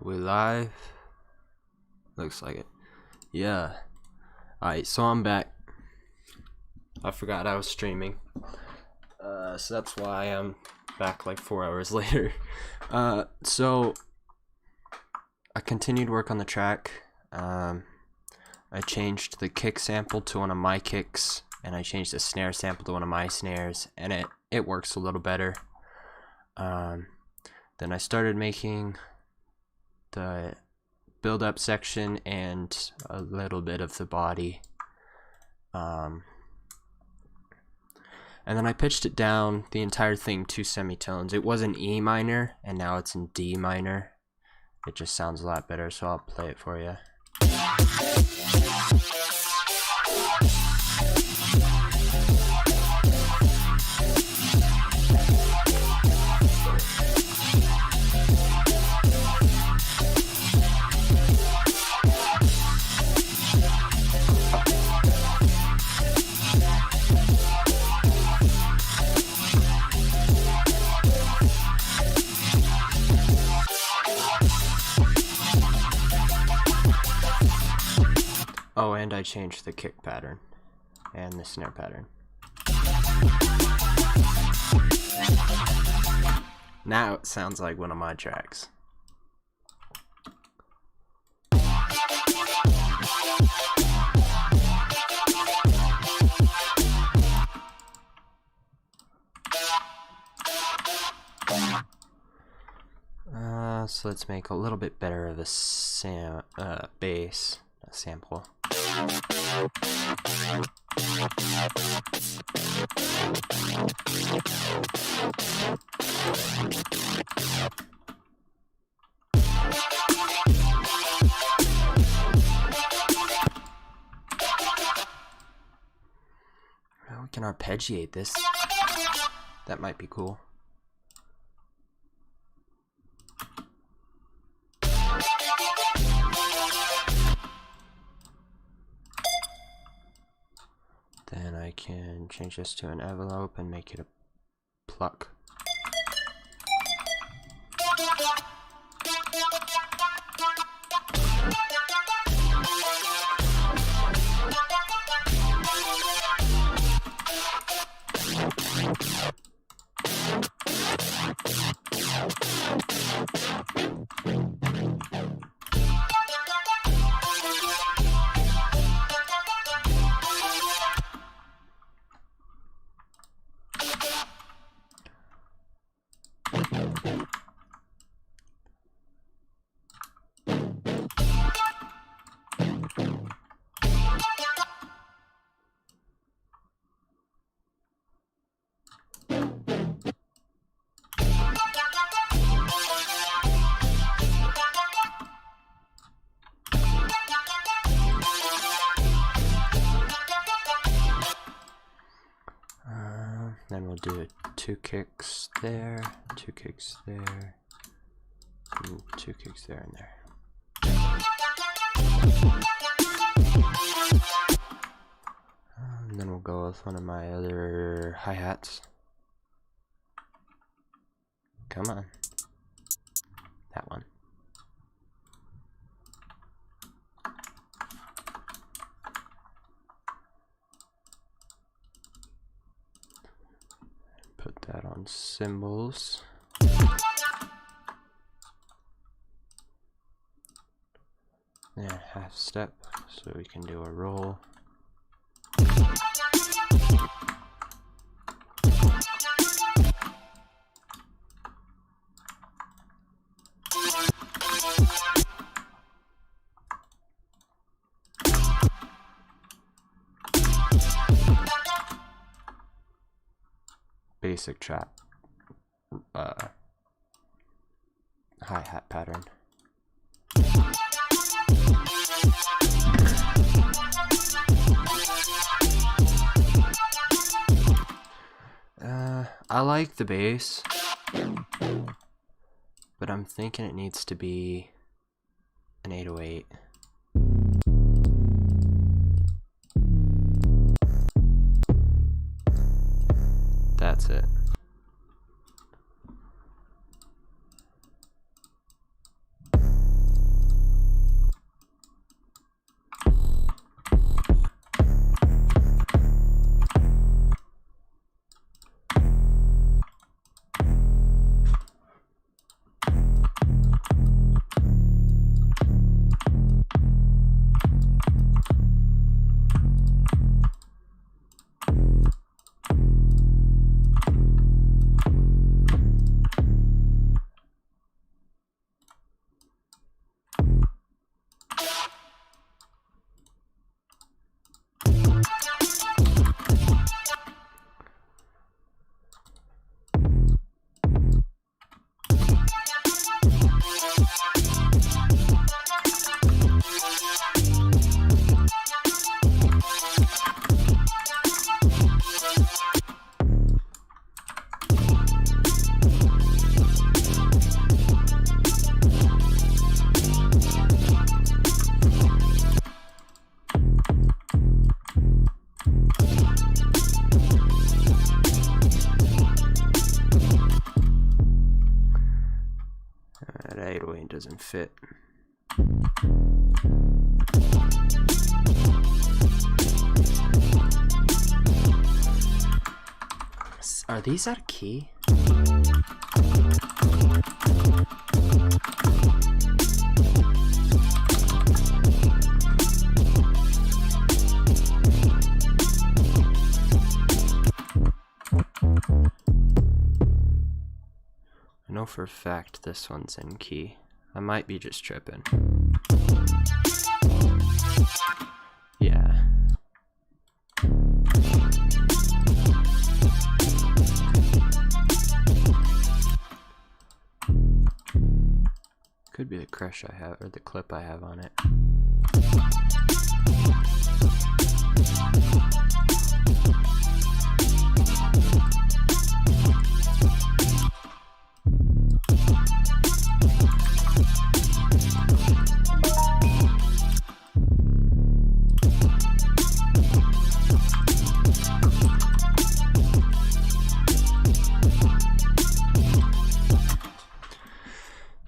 Are we live? Looks like it. Yeah. Alright, so I'm back. I forgot I was streaming. So that's why I'm back like 4 hours later. So I continued work on the track. I changed the kick sample to one of my kicks, and I changed the snare sample to one of my snares, and it works a little better. Then I started making the build-up section and a little bit of the body. And then I pitched it down, the entire thing, 2 semitones. It was in E minor, and now it's in D minor. It just sounds a lot better, so I'll play it for you. Oh, and I changed the kick pattern and the snare pattern. Now it sounds like one of my tracks. So let's make a little bit better of a bass sample. Well, we can arpeggiate this. That might be cool. Then I can change this to an envelope and make it a pluck. Then we'll do 2 kicks there, 2 kicks there, and 2 kicks there and there. And then we'll go with one of my other hi-hats. Come on. That one. Put that on cymbals. And half step, so we can do a roll. Basic trap hi-hat pattern. I like the bass, but I'm thinking it needs to be an 808. That's it. fit. Are these out of key? I know for a fact this one's in key. I might be just tripping. Yeah. Could be the crush I have, or the clip I have on it.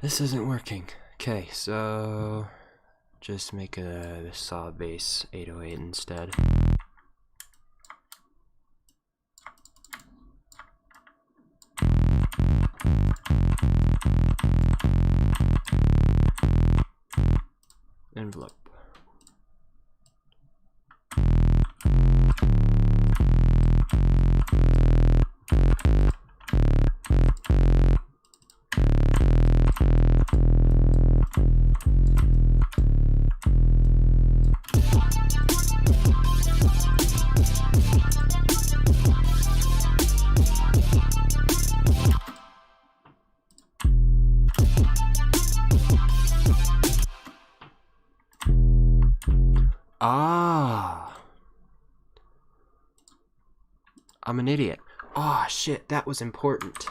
This isn't working. Okay, so just make a saw bass 808 instead. Envelope. Ah, I'm an idiot. Oh shit, that was important.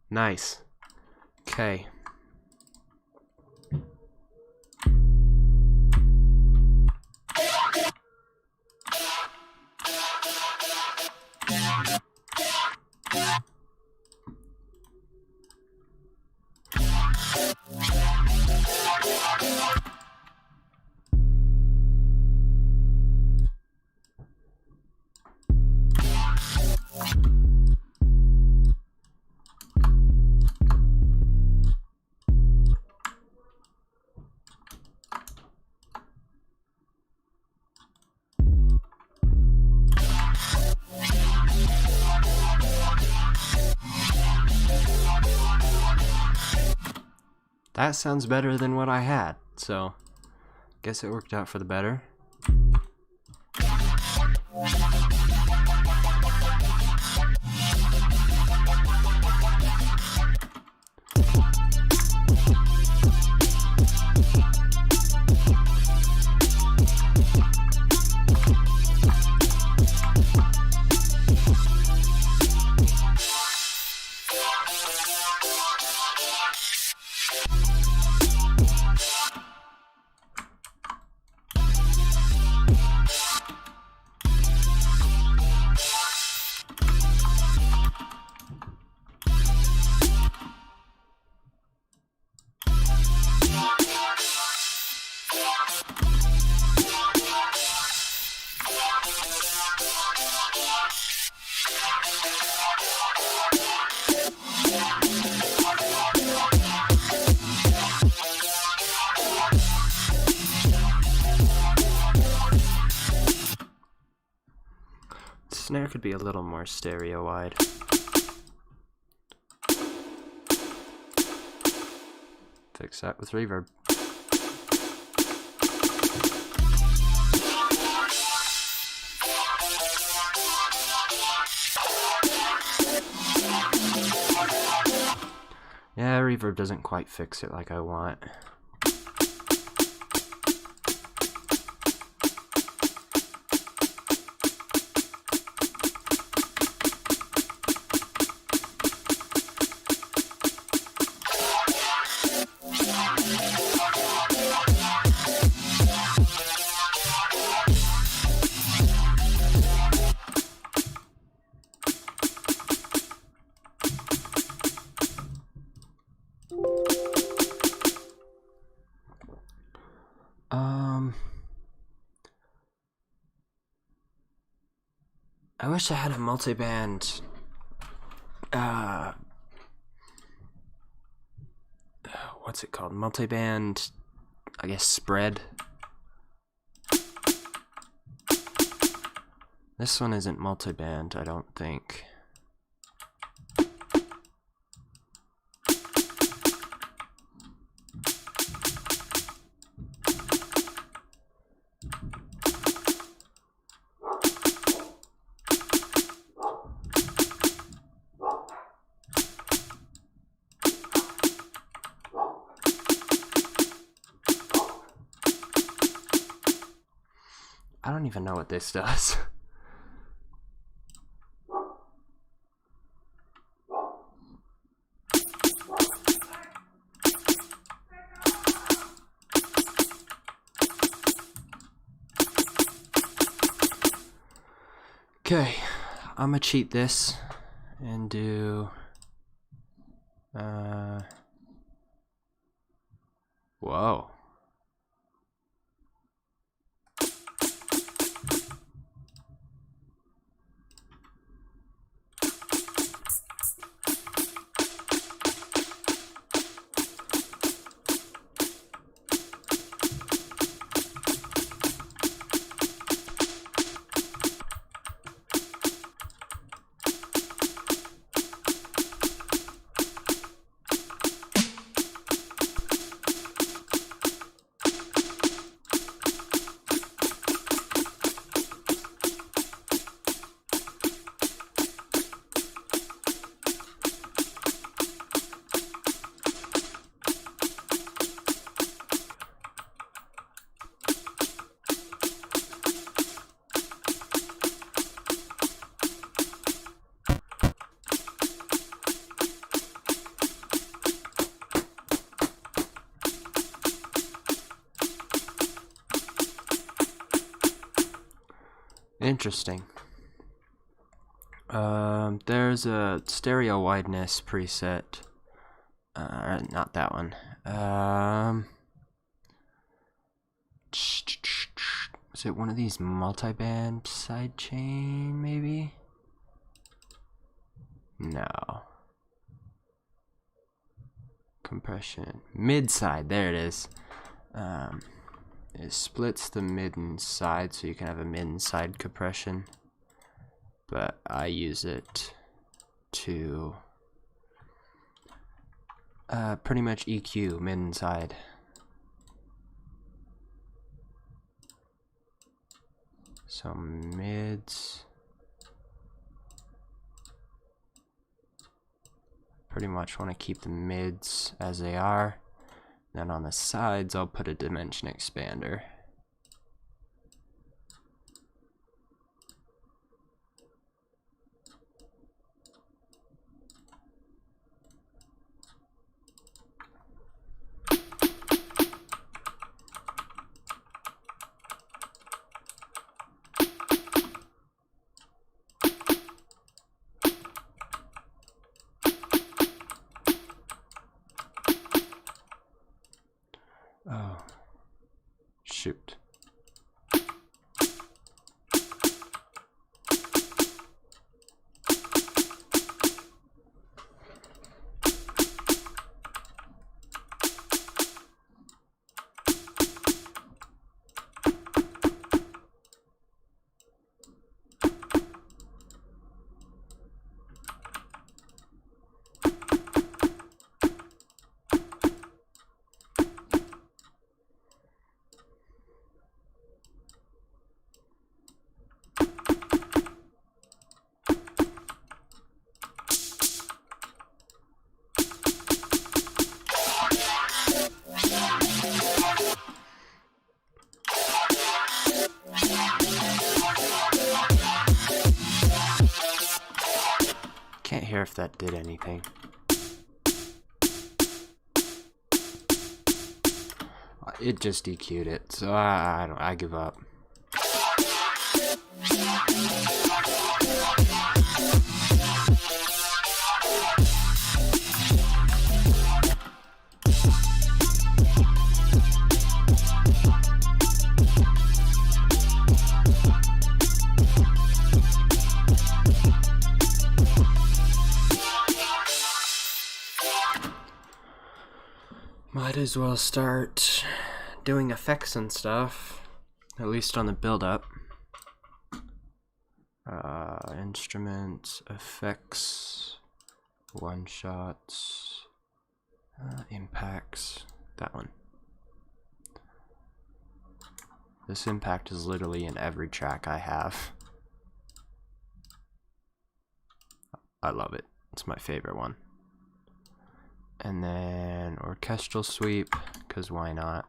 Nice. Okay. That sounds better than what I had, so guess it worked out for the better. Snare could be a little more stereo wide. Fix that with reverb. Yeah, reverb doesn't quite fix it like I want. I wish I had a multiband. What's it called? Multiband, I guess, spread. This one isn't multiband, I don't think. I don't even know what this does. Okay, I'm gonna cheat this and do whoa. Interesting. There's a stereo wideness preset. Not that one. Is it one of these multiband sidechain, maybe? No. Compression. Mid-side, there it is. It splits the mid and side, so you can have a mid and side compression. But I use it to pretty much EQ mid and side. So mids, pretty much want to keep the mids as they are. Then on the sides, I'll put a dimension expander. Oh, shoot. Can't hear if that did anything. It just EQ'd it, so I give up. as well start doing effects and stuff, at least on the build-up. Instruments, effects, one-shots, impacts, that one. This impact is literally in every track I have. I love it. It's my favorite one. And then orchestral sweep, because why not?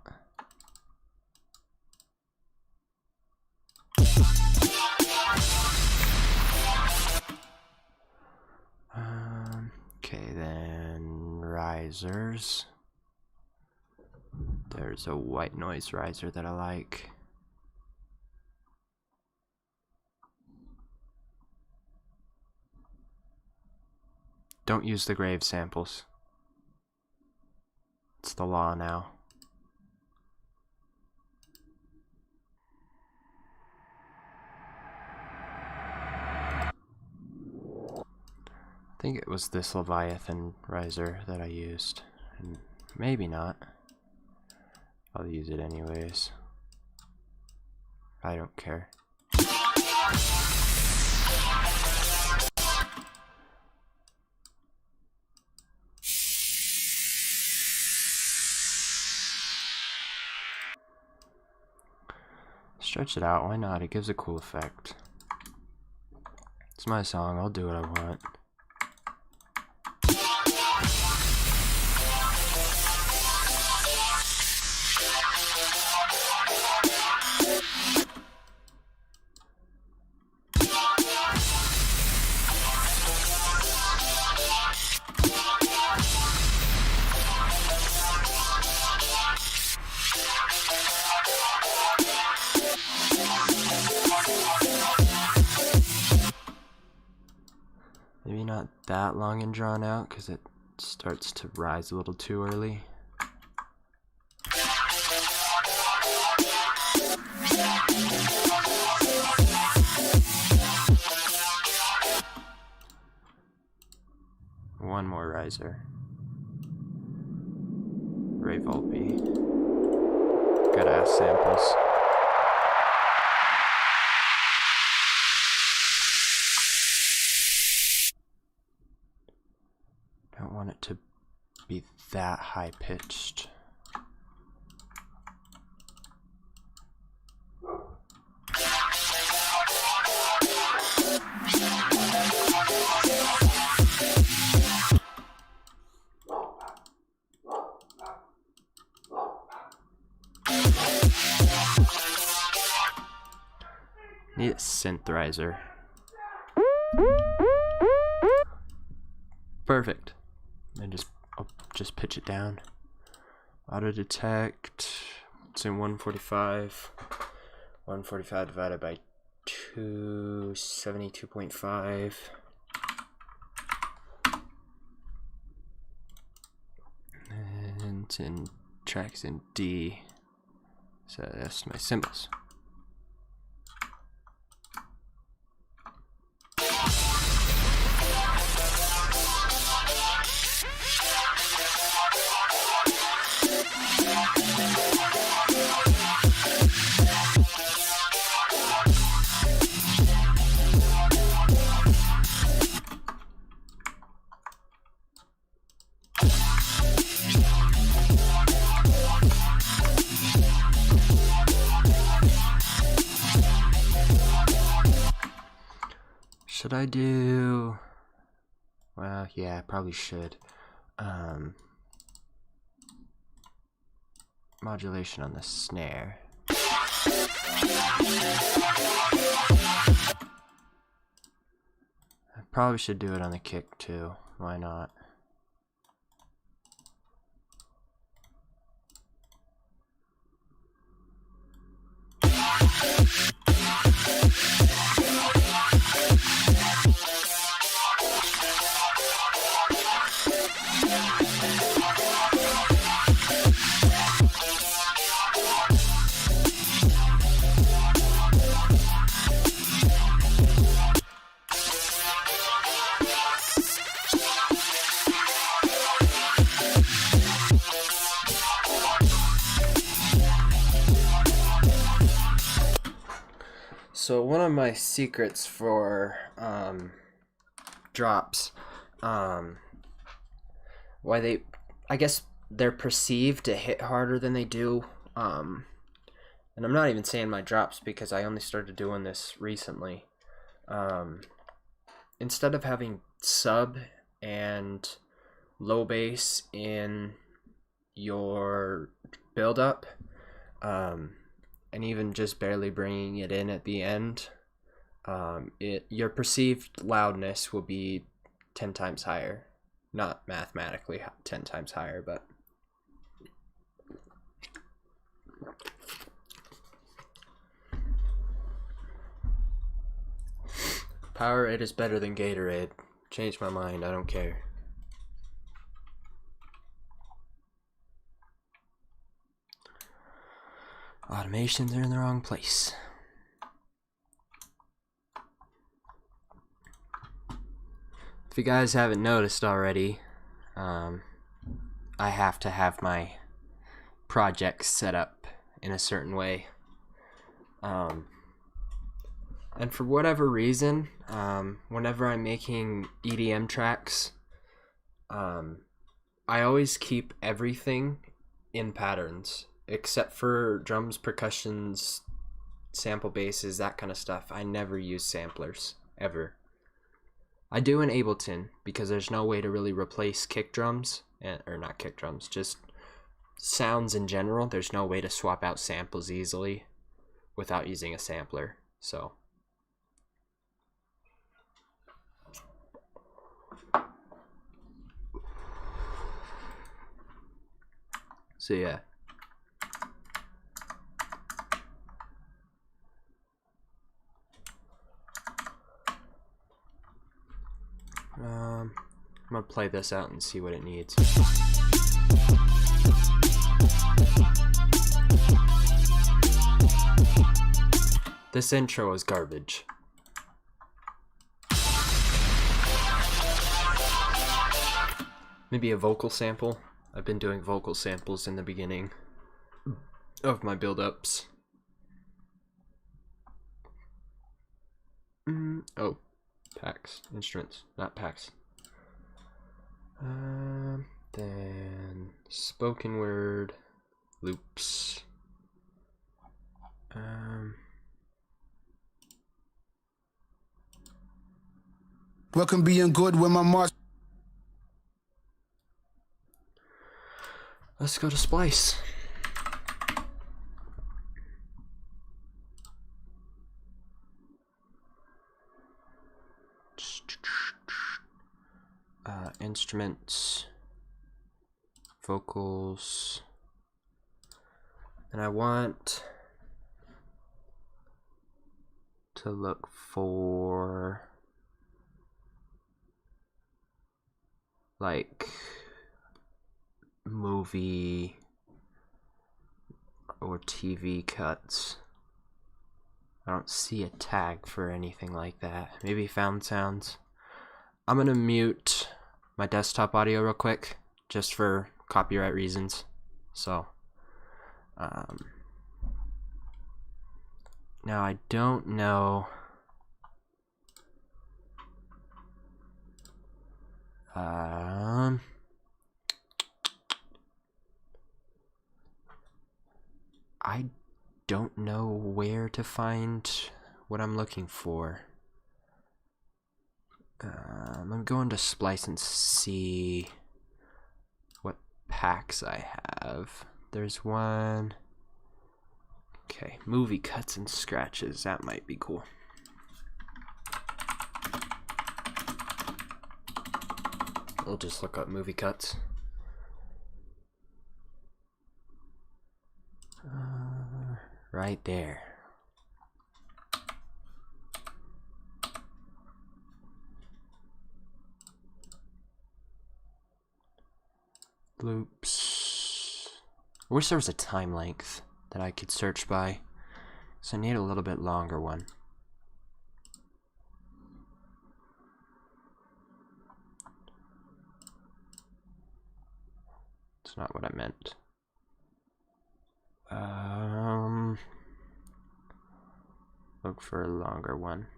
Okay, then risers. There's a white noise riser that I like. Don't use the grave samples. It's the law now. I think it was this Leviathan riser that I used, and maybe not. I'll use it anyways. I don't care. Stretch it out, why not? It gives a cool effect. It's my song, I'll do what I want. Maybe not that long and drawn out because it starts to rise a little too early. One more riser. Ray Volpe. Good ass samples. Don't want it to be that high pitched. Need a synth riser. Perfect. And I'll just pitch it down. Auto detect. It's in 145. 145 divided by 2, 72.5. And it's in tracks in D. So that's my cymbals. Should I do... Well, yeah, I probably should. Modulation on the snare. I probably should do it on the kick too. Why not? So one of my secrets for drops, why they, I guess they're perceived to hit harder than they do, and I'm not even saying my drops because I only started doing this recently. Instead of having sub and low bass in your build-up, and even just barely bringing it in at the end, your perceived loudness will be 10 times higher. Not mathematically 10 times higher, but Powerade is better than Gatorade. Change my mind, I don't care. Automations are in the wrong place. If you guys haven't noticed already, I have to have my projects set up in a certain way. And for whatever reason, whenever I'm making EDM tracks, I always keep everything in patterns, except for drums, percussions, sample basses, that kind of stuff. I never use samplers, ever. I do in Ableton, because there's no way to really replace kick drums, or not kick drums, just sounds in general. There's no way to swap out samples easily without using a sampler, so yeah. I'm gonna play this out and see what it needs. This intro is garbage. Maybe a vocal sample. I've been doing vocal samples in the beginning of my build-ups. Oh, packs, instruments, not packs. Then spoken word, loops. Welcome being good with my march. Let's go to Splice. Instruments, vocals, and I want to look for like movie or TV cuts. I don't see a tag for anything like that. Maybe found sounds. I'm gonna mute my desktop audio real quick just for copyright reasons. So now I don't know I don't know where to find what I'm looking for. I'm going to Splice and see what packs I have. There's one. Okay, movie cuts and scratches. That might be cool. We'll just look up movie cuts. Right there. Loops. I wish there was a time length that I could search by, so I need a little bit longer one. It's not what I meant. Look for a longer one.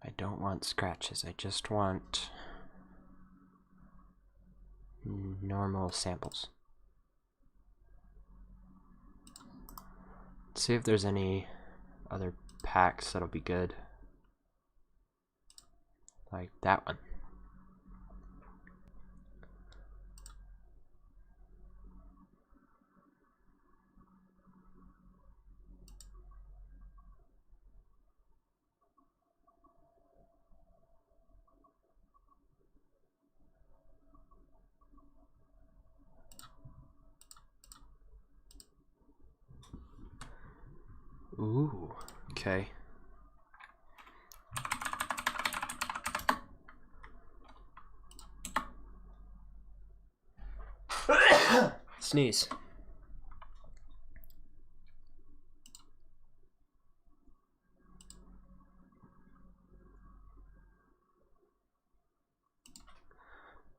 I don't want scratches, I just want normal samples. Let's see if there's any other packs that'll be good. Like that one. Ooh, okay. Sneeze.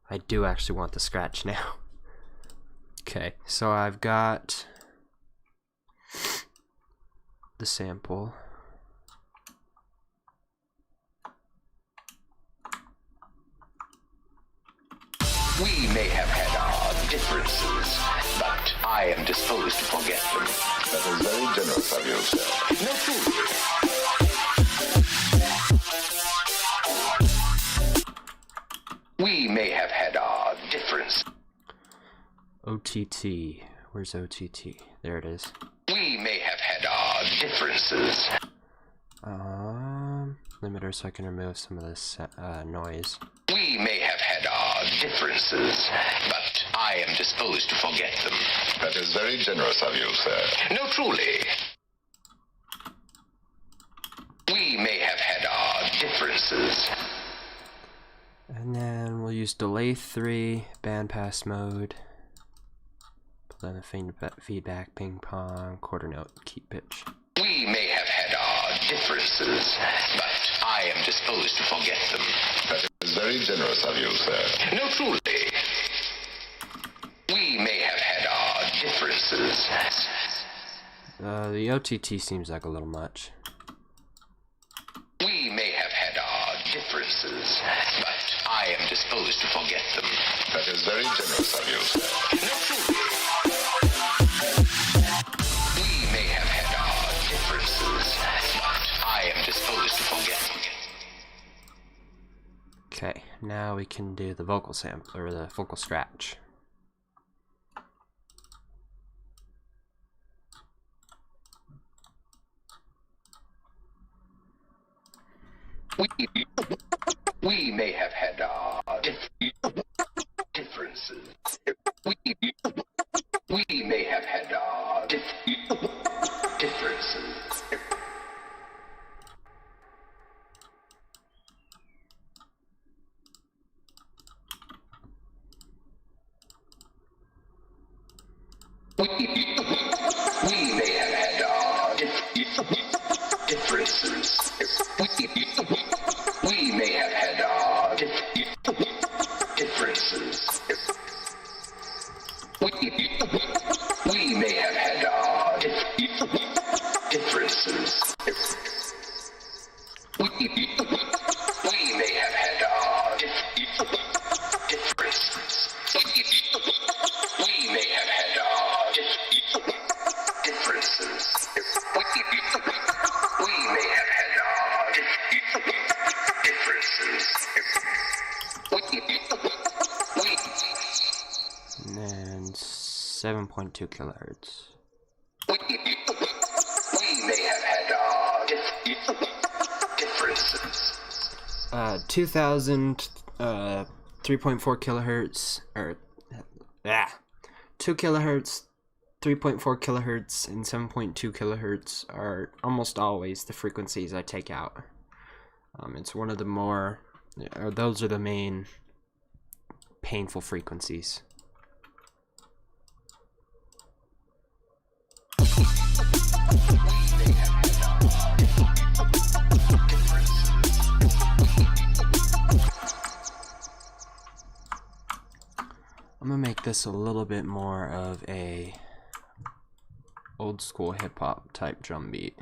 I do actually want the scratch now. Okay, so I've got the sample. We may have had our differences, but I am disposed to forget them. That is very generous of you, sir. No, truly. We may have had our differences. OTT. Where's OTT? There it is. We may have had our differences. Limiter so I can remove some of this noise. We may have had our differences, but I am disposed to forget them. That is very generous of you, sir. No, truly. We may have had our differences. And then we'll use delay 3, bandpass mode. Then the feedback, ping pong, quarter note, keep pitch. We may have had our differences, but I am disposed to forget them. That is very generous of you, sir. No, truly. We may have had our differences. The OTT seems like a little much. We may have had our differences, but I am disposed to forget them. That is very generous of you, sir. No, truly. We may have had our differences, but I am disposed to forget them. Okay, now we can do the vocal sample, or the vocal scratch. We may have had our differences. We may have had our differences. We may have had our differences. We may have had our differences. We may have had our differences. We may have had our differences. We may have had our differences. We may have had our differences. And then 7.2 kilohertz. We may have had our differences. 2000, 3.4 kilohertz, or 2 kilohertz, 3.4 kilohertz, and 7.2 kilohertz are almost always the frequencies I take out. It's one of the more, or those are the main painful frequencies. We may have had our this a little bit more of a old school hip hop type drum beat.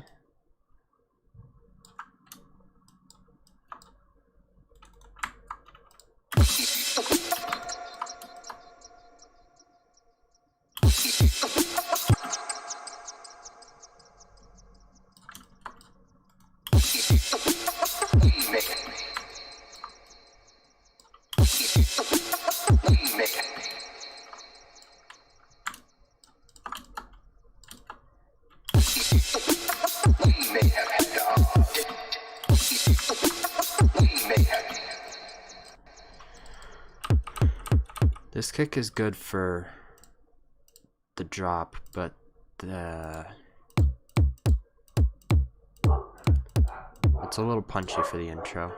This kick is good for the drop, but it's a little punchy for the intro.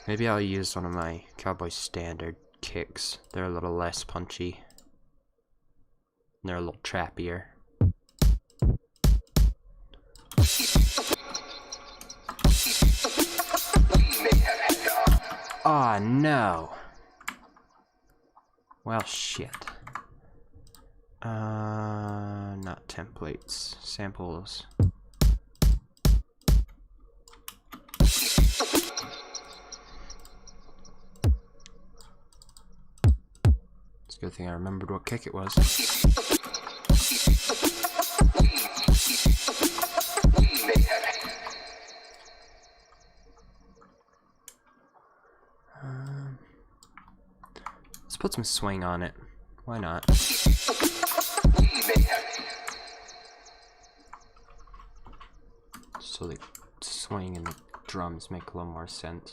Maybe I'll use one of my Cowboys standard kicks. They're a little less punchy. They're a little trappier. Oh no. Well, shit. Not templates, samples. It's a good thing I remembered what kick it was. Let's put some swing on it. Why not? So the swing and the drums make a little more sense.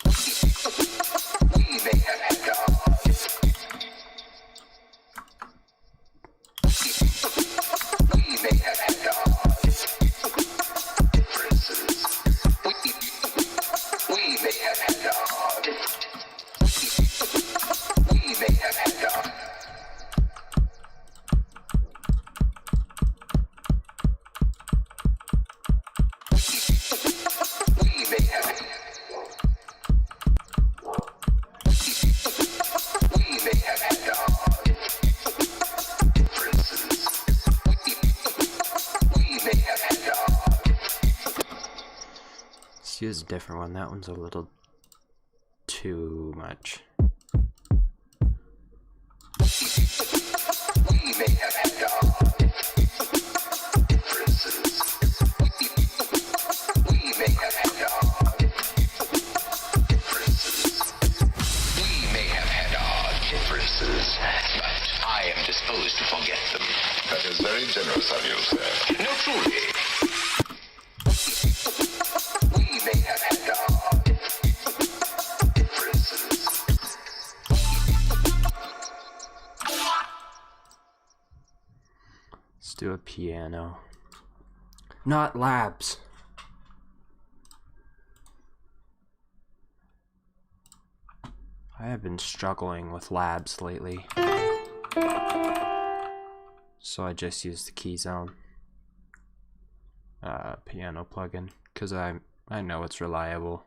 Let's use a different one. That one's a little too much. To forget them. That is very generous of you, sir. No, truly. We may have had our differences. Let's do a piano. Not labs. I have been struggling with labs lately. So I just use the Keyzone piano plugin because I know it's reliable.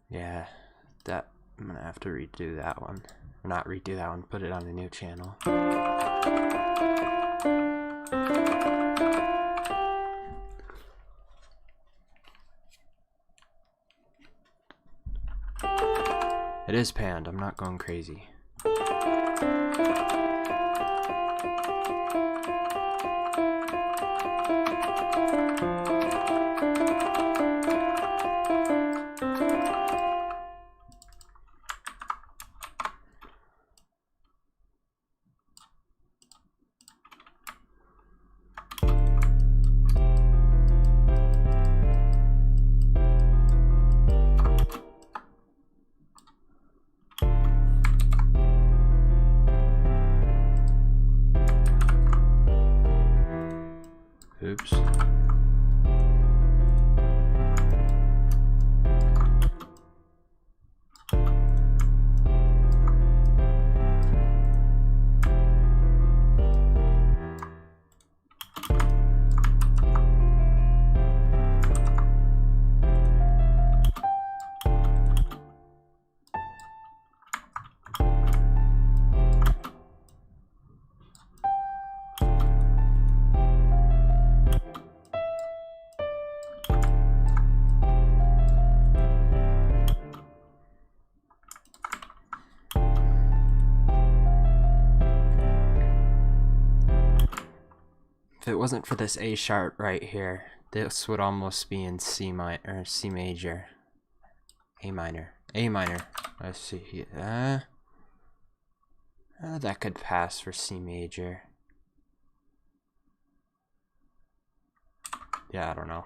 Yeah, that I'm gonna have to redo that one. Not redo that one, put it on a new channel. It is panned, I'm not going crazy. Oops. If it wasn't for this A sharp right here, this would almost be in C minor or C major. A minor. A minor. Let's see here. That could pass for C major. Yeah, I don't know.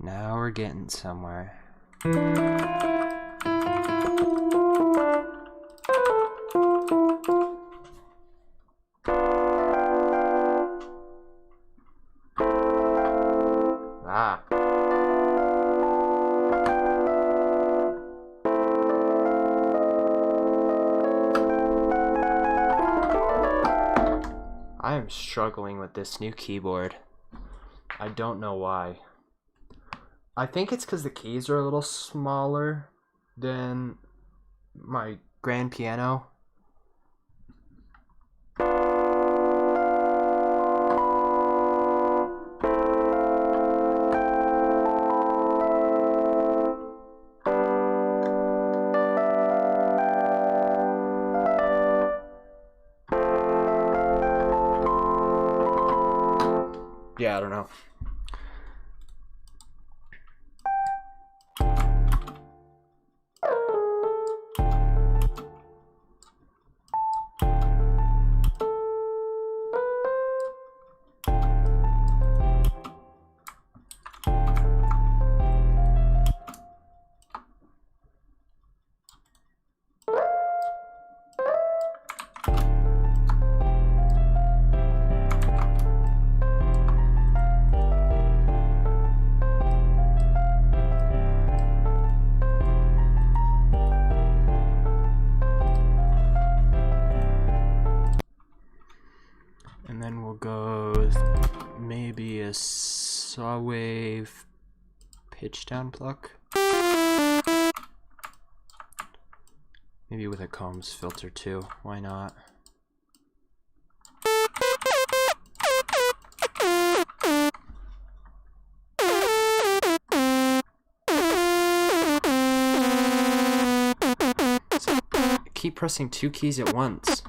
Now we're getting somewhere. Ah. I am struggling with this new keyboard. I don't know why. I think it's because the keys are a little smaller than my grand piano. Yeah, I don't know. And then we'll go with maybe a saw wave pitch down pluck. Maybe with a Combs filter too. Why not? So, keep pressing two keys at once.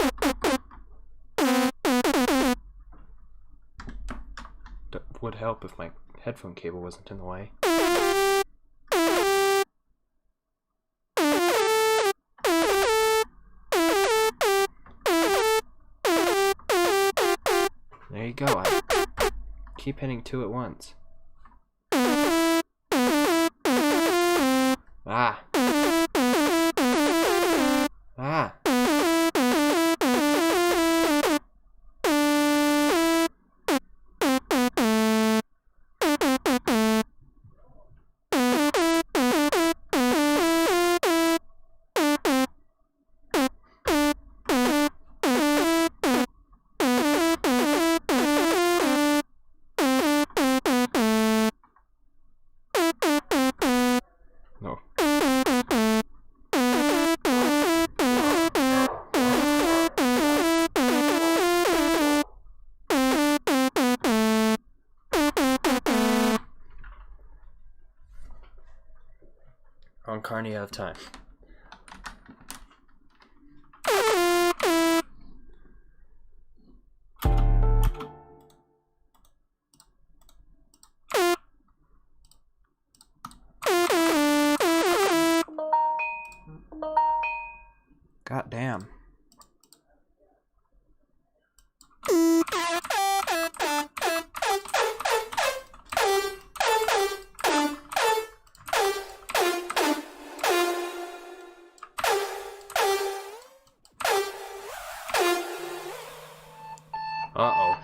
Would help if my headphone cable wasn't in the way. There you go. I keep hitting two at once. Ah. Ah. No. Carney, you have time. God damn. Uh-oh.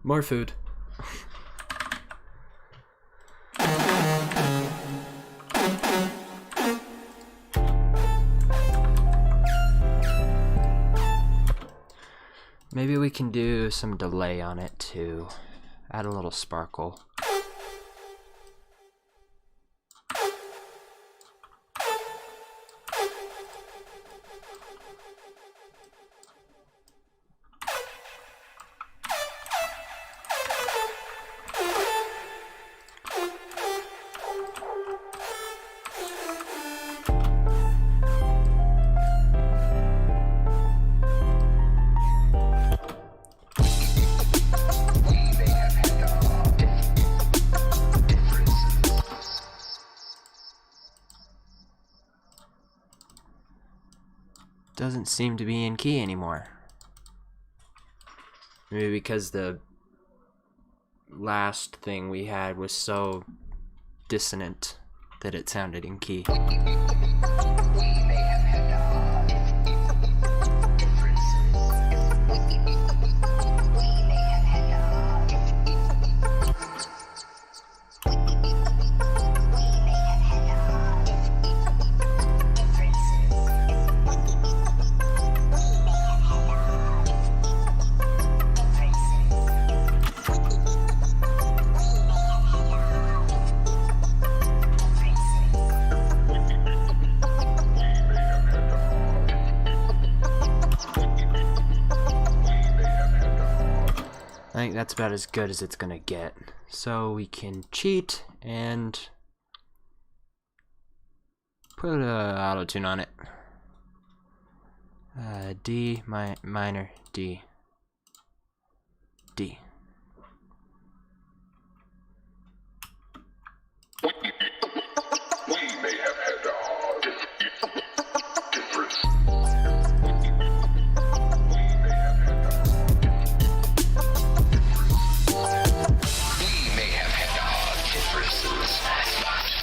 More food. Maybe we can do some delay on it to add a little sparkle. Doesn't seem to be in key anymore. Maybe because the last thing we had was so dissonant that it sounded in key. I think that's about as good as it's gonna get. So we can cheat and put a auto tune on it. D minor D D. We may have had difference.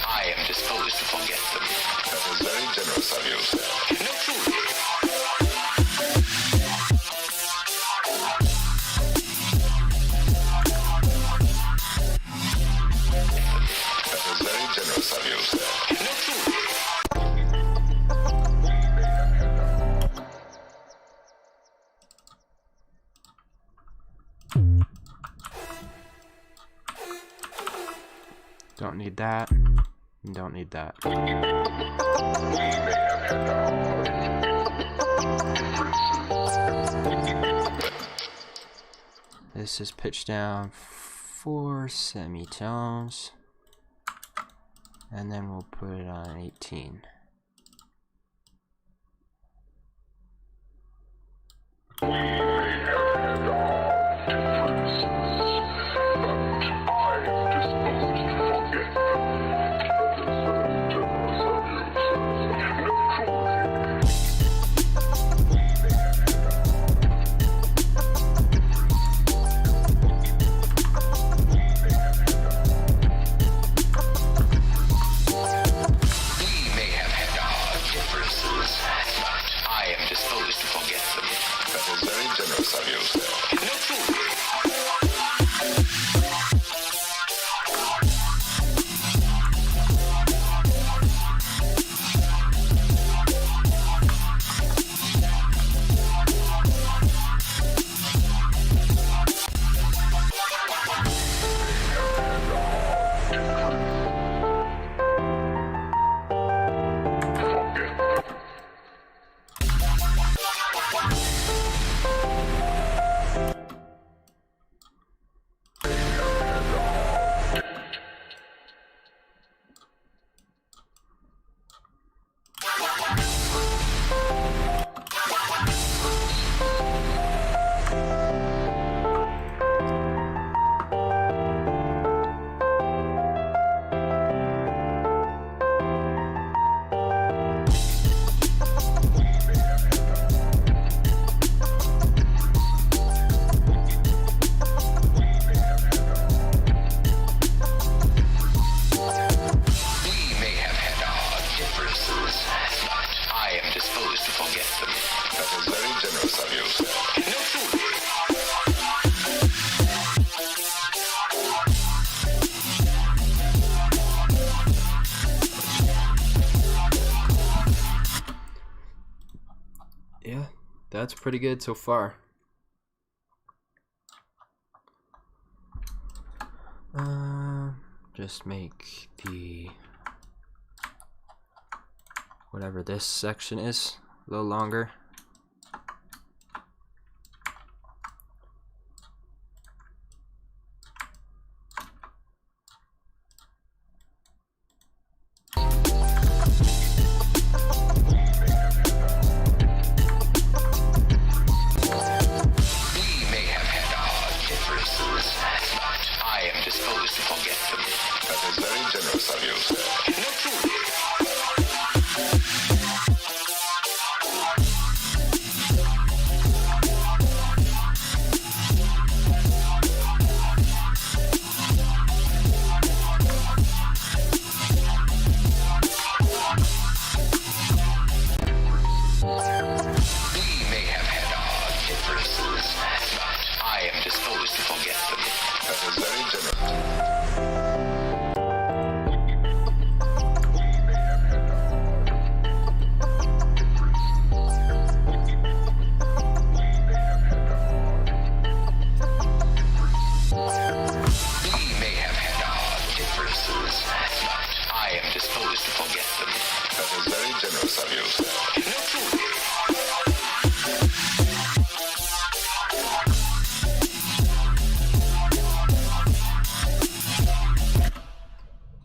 I am disposed to forget them. That is very generous of you, sir. No, truly. That is very generous of you, sir. No, truly. Don't need that. Don't need that. This is pitched down 4 semitones, and then we'll put it on 18. We may have of yourself. No fool. Yeah, that's pretty good so far. Just make the whatever this section is a little longer.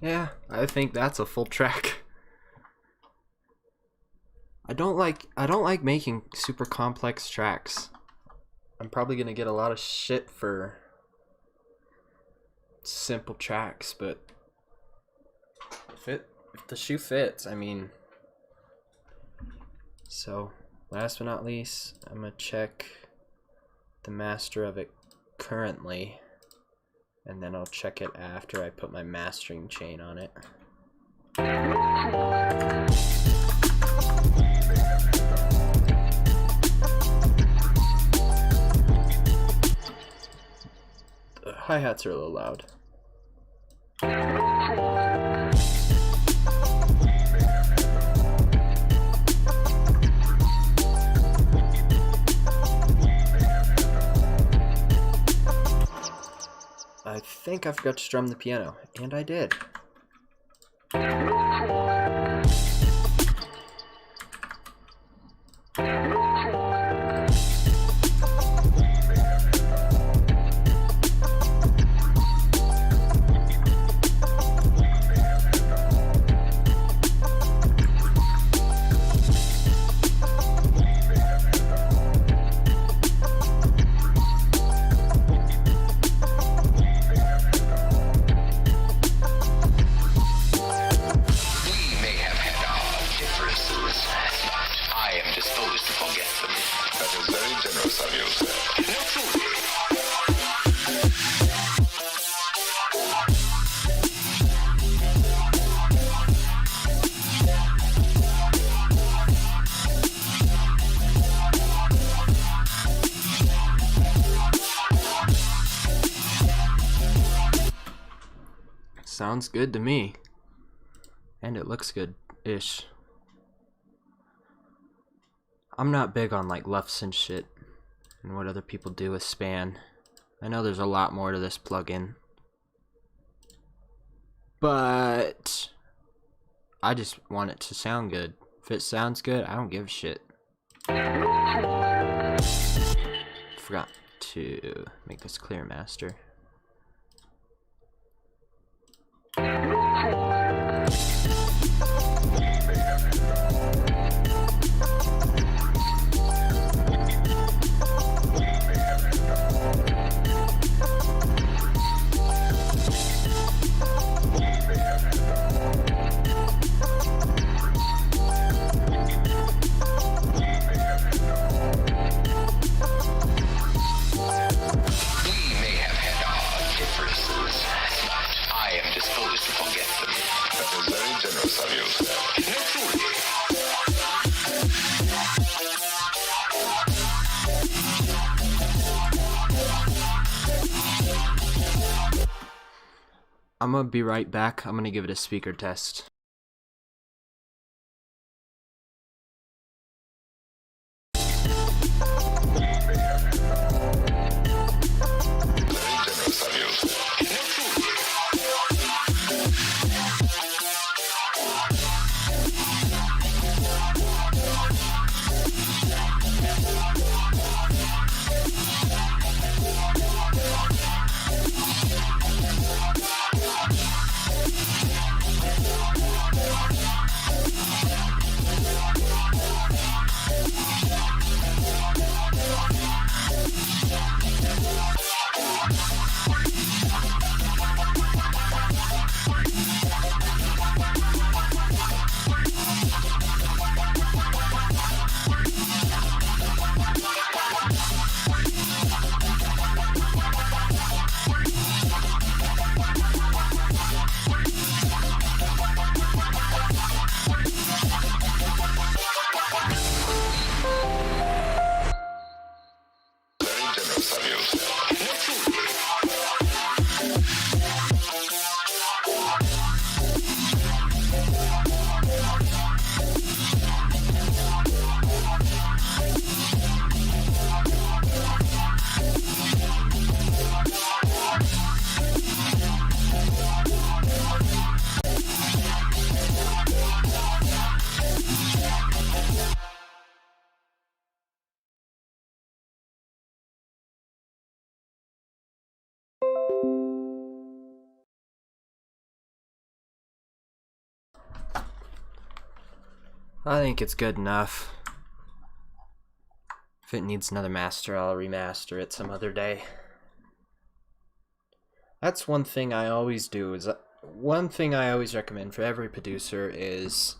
Yeah, I think that's a full track. I don't like making super complex tracks. I'm probably gonna get a lot of shit for simple tracks, but if the shoe fits, I mean. So, last but not least, I'm gonna check the master of it currently, and then I'll check it after I put my mastering chain on it. The hi-hats are a little loud. I think I forgot to strum the piano, and I did. Sounds good to me. And it looks good-ish. I'm not big on like LUFS and shit and what other people do with span. I know there's a lot more to this plugin, but I just want it to sound good. If it sounds good, I don't give a shit. Forgot to make this clear master. I'm gonna be right back. I'm gonna give it a speaker test. I think it's good enough. If it needs another master, I'll remaster it some other day. That's one thing I always do, is one thing I always recommend for every producer is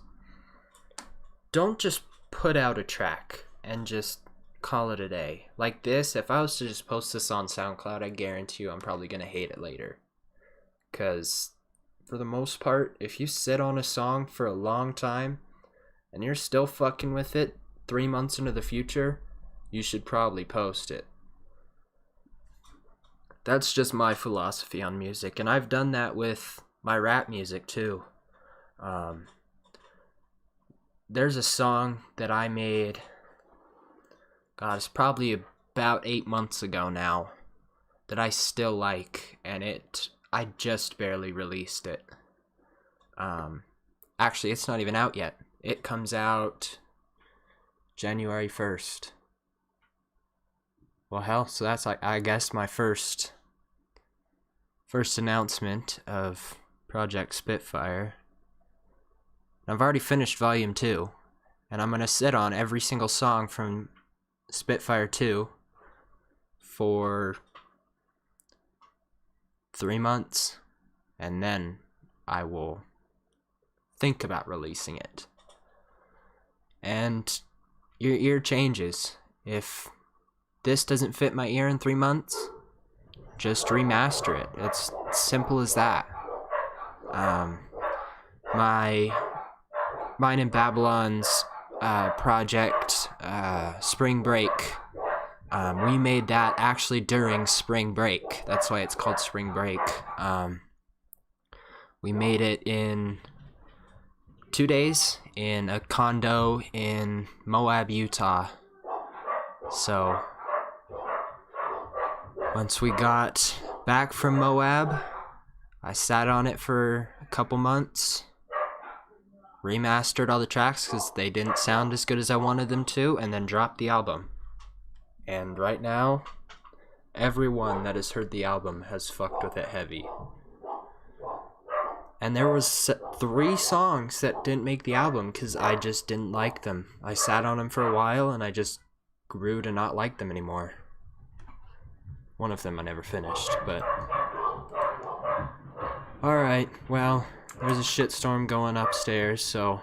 don't just put out a track and just call it a day. Like this, if I was to just post this on SoundCloud, I guarantee you I'm probably gonna hate it later. Because for the most part, if you sit on a song for a long time and you're still fucking with it 3 months into the future, you should probably post it. That's just my philosophy on music, and I've done that with my rap music too. There's a song that I made, God, it's probably about 8 months ago now, that I still like, and I just barely released it. Actually, it's not even out yet. It comes out January 1st. Well, hell, so that's like, I guess, my first announcement of Project Spitfire. I've already finished Volume 2, and I'm gonna sit on every single song from Spitfire 2 for 3 months, and then I will think about releasing it. And your ear changes. If this doesn't fit my ear in 3 months, just remaster it. It's simple as that. Mine and Babylon's project, Spring Break, we made that actually during spring break. That's why it's called Spring Break. We made it in 2 days in a condo in Moab, Utah. So once we got back from Moab, I sat on it for a couple months, remastered all the tracks because they didn't sound as good as I wanted them to, and then dropped the album. And right now, everyone that has heard the album has fucked with it heavy. And there was 3 songs that didn't make the album because I just didn't like them. I sat on them for a while and I just grew to not like them anymore. One of them I never finished, but... Alright, well, there's a shitstorm going upstairs, so